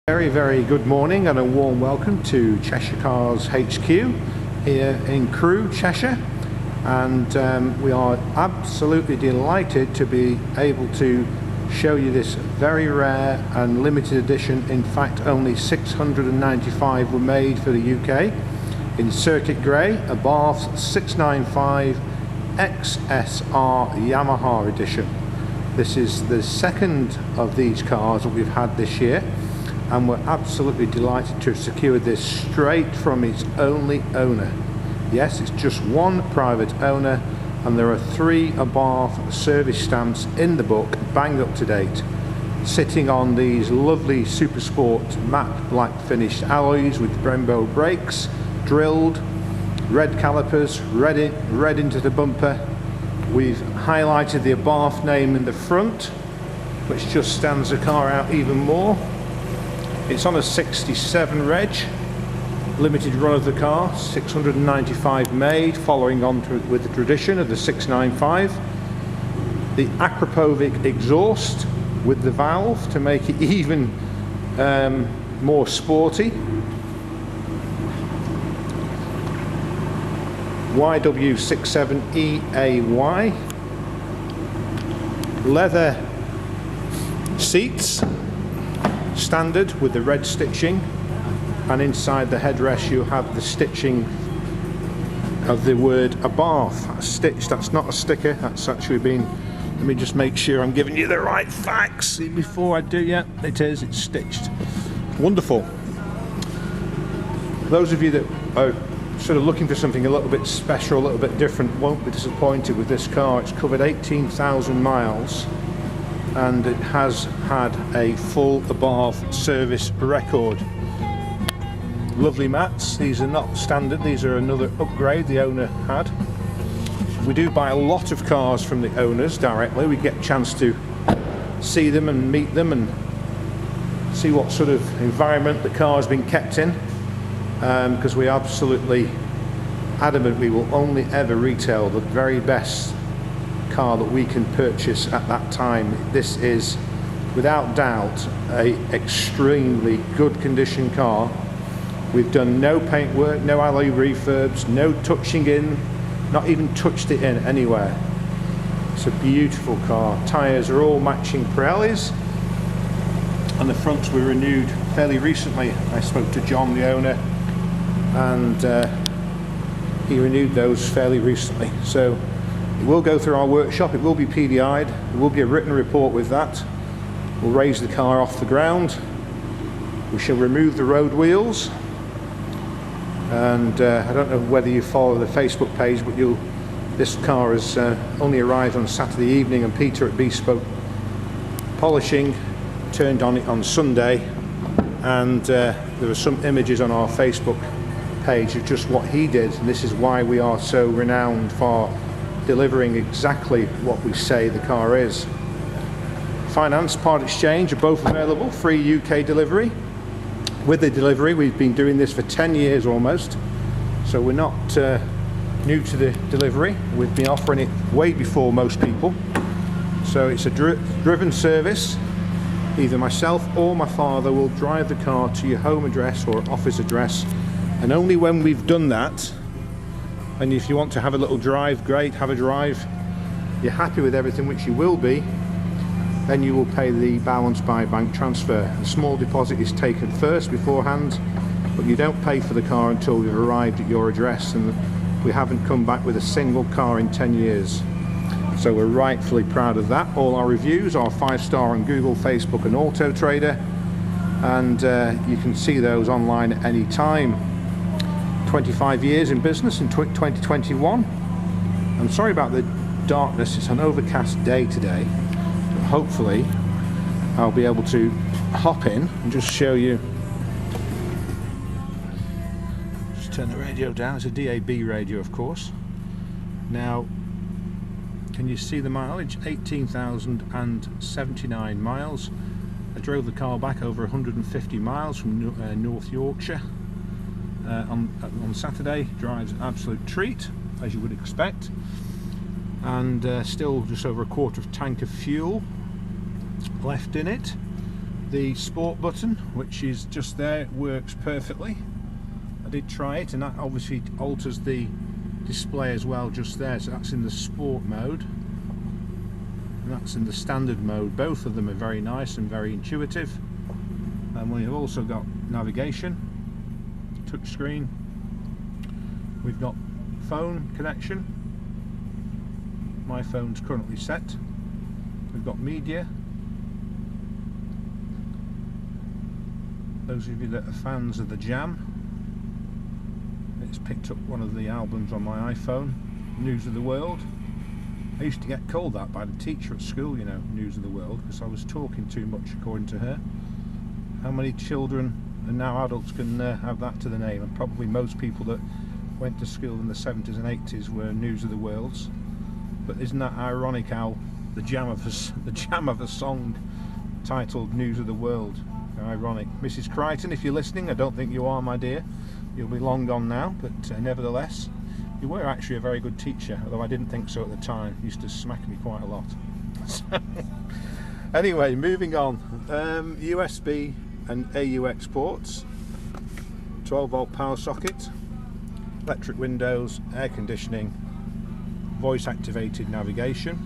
Very good morning and a warm welcome to Cheshire Cars HQ here in Crewe, Cheshire, and we are absolutely delighted to be able to show you this very rare and limited edition. In fact, only 695 were made for the UK in circuit grey, Abarth 695 XSR Yamaha edition. This is the second of these cars that we've had this year, and we're absolutely delighted to have secured this straight from its only owner. Yes, it's just one private owner, and there are 3 Abarth service stamps in the book, bang up to date, sitting on these lovely Super Sport matte black finished alloys with Brembo brakes, drilled, red calipers, red into the bumper. We've highlighted the Abarth name in the front, which just stands the car out even more. It's on a 67 reg, limited run of the car, 695 made, following on with the tradition of the 695. The Akrapovic exhaust with the valve to make it even more sporty. YW67EAY. Leather seats, standard with the red stitching, and inside the headrest you have the stitching of the word Abarth. That's stitched, that's not a sticker, that's actually been, let me just make sure I'm giving you the right facts before I do. Yeah, it is, it's stitched. Wonderful. Those of you that are sort of looking for something a little bit special, a little bit different, won't be disappointed with this car. It's covered 18,000 miles and it has had a full Abarth service record. Lovely mats. These are not standard, these are another upgrade the owner had. We do buy a lot of cars from the owners directly. We get a chance to see them and meet them and see what sort of environment the car has been kept in, because we are absolutely adamant we will only ever retail the very best car that we can purchase at that time. This is without doubt a extremely good condition car. We've done no paint work, no alloy refurbs, no touching in, not even touched it in anywhere. It's a beautiful car. Tyres are all matching Pirellis, and the fronts were renewed fairly recently. I spoke to John, the owner, and he renewed those fairly recently. So it will go through our workshop, it will be PDI'd, there will be a written report with that. We'll raise the car off the ground, we shall remove the road wheels, and I don't know whether you follow the Facebook page, but this car has only arrived on Saturday evening, and Peter at Bespoke Polishing turned on it on Sunday, and there are some images on our Facebook page of just what he did, and this is why we are so renowned for delivering exactly what we say the car is. Finance, part exchange are both available, free UK delivery. With the delivery, we've been doing this for 10 years almost, so we're not new to the delivery. We've been offering it way before most people. So it's a driven service. Either myself or my father will drive the car to your home address or office address, and only when we've done that, and if you want to have a little drive, great, have a drive, you're happy with everything, which you will be, then you will pay the balance by bank transfer. A small deposit is taken first beforehand, but you don't pay for the car until we've arrived at your address, and we haven't come back with a single car in 10 years. So we're rightfully proud of that. All our reviews are 5-star on Google, Facebook and Auto Trader, and you can see those online at any time. 25 years in business in 2021. I'm sorry about the darkness, it's an overcast day today, but hopefully I'll be able to hop in and just show you. Just turn the radio down, it's a DAB radio of course. Now can you see the mileage? 18,079 miles. I drove the car back over 150 miles from North Yorkshire on Saturday. Drives an absolute treat, as you would expect, and still just over a quarter of tank of fuel left in it. The sport button, which is just there, it works perfectly. I did try it, and that obviously alters the display as well just there. So that's in the sport mode, and that's in the standard mode. Both of them are very nice and very intuitive. And we've also got navigation, touch screen. We've got phone connection. My phone's currently set. We've got media. Those of you that are fans of the Jam, it's picked up one of the albums on my iPhone, News of the World. I used to get called that by the teacher at school, you know, News of the World, because I was talking too much, according to her. How many children and now adults can have that to the name? And probably most people that went to school in the 70s and 80s were News of the Worlds. But isn't that ironic how the jam of a song titled News of the World? Ironic. Mrs. Crichton, if you're listening, I don't think you are, my dear. You'll be long gone now, but nevertheless, you were actually a very good teacher, although I didn't think so at the time. You used to smack me quite a lot. Anyway, moving on. USB and AUX ports, 12-volt power socket, electric windows, air conditioning, voice activated navigation.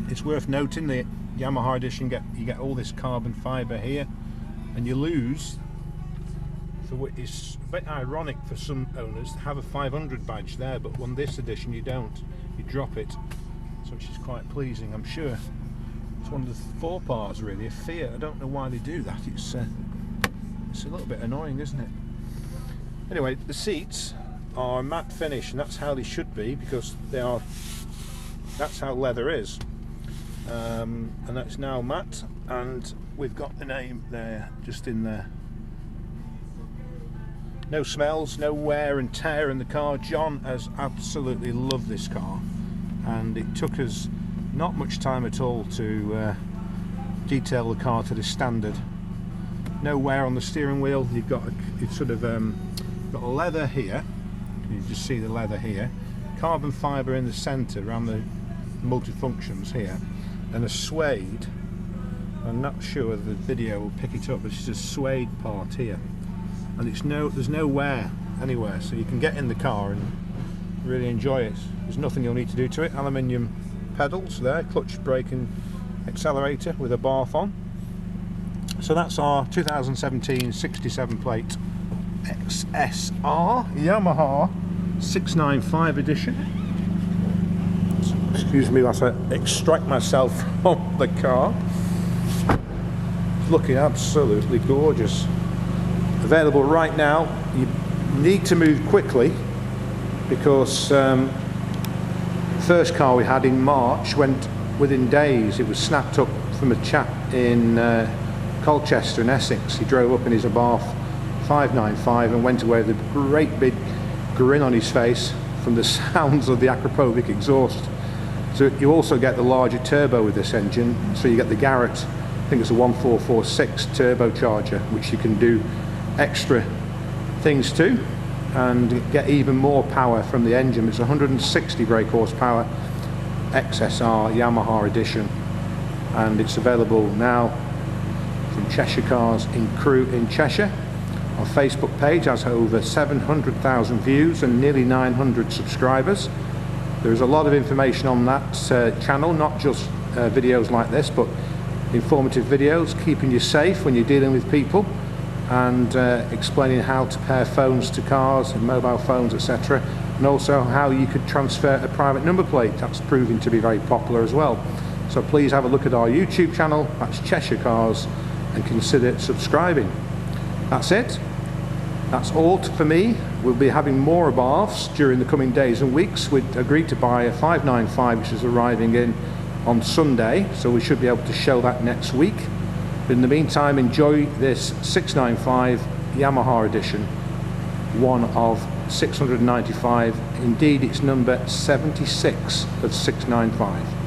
It's worth noting the Yamaha edition, you get all this carbon fibre here, and you lose, so it's a bit ironic for some owners to have a 500 badge there, but on this edition you don't, you drop it, so which is quite pleasing. I'm sure it's one of the fore parts really, a Fiat. I don't know why they do that. It's a little bit annoying, isn't it? Anyway, the seats are matte finish, and that's how they should be, because that's how leather is. And that's now matte, and we've got the name there, just in there. No smells, no wear and tear in the car. John has absolutely loved this car, and it took us not much time at all to detail the car to the standard. No wear on the steering wheel. You've got got a leather here. You just see the leather here. Carbon fibre in the centre around the multifunctions here, and a suede. I'm not sure the video will pick it up, but it's a suede part here, and there's no wear anywhere, so you can get in the car and really enjoy it. There's nothing you'll need to do to it. Aluminium pedals there, clutch, brake and accelerator with Abarth on. So that's our 2017 67 plate XSR Yamaha 695 edition. Excuse me whilst I extract myself from the car. It's looking absolutely gorgeous. Available right now. You need to move quickly, because the first car we had in March went within days. It was snapped up from a chap in Colchester in Essex. He drove up in his Abarth 595 and went away with a great big grin on his face from the sounds of the Akrapovic exhaust. So you also get the larger turbo with this engine, so you get the Garrett, I think it's a 1446 turbocharger, which you can do extra things to and get even more power from the engine. It's 160 brake horsepower XSR Yamaha edition, and it's available now from Cheshire Cars in Crewe in Cheshire. Our Facebook page has over 700,000 views and nearly 900 subscribers. There's a lot of information on that channel, not just videos like this, but informative videos, keeping you safe when you're dealing with people, and explaining how to pair phones to cars and mobile phones, etc., and also how you could transfer a private number plate. That's proving to be very popular as well. So please have a look at our YouTube channel, that's Cheshire Cars, and consider subscribing. That's it. That's all for me. We'll be having more Abarths during the coming days and weeks. We've agreed to buy a 595, which is arriving in on Sunday, so we should be able to show that next week. But in the meantime, enjoy this 695 Yamaha edition, one of 695. Indeed, it's number 76 of 695.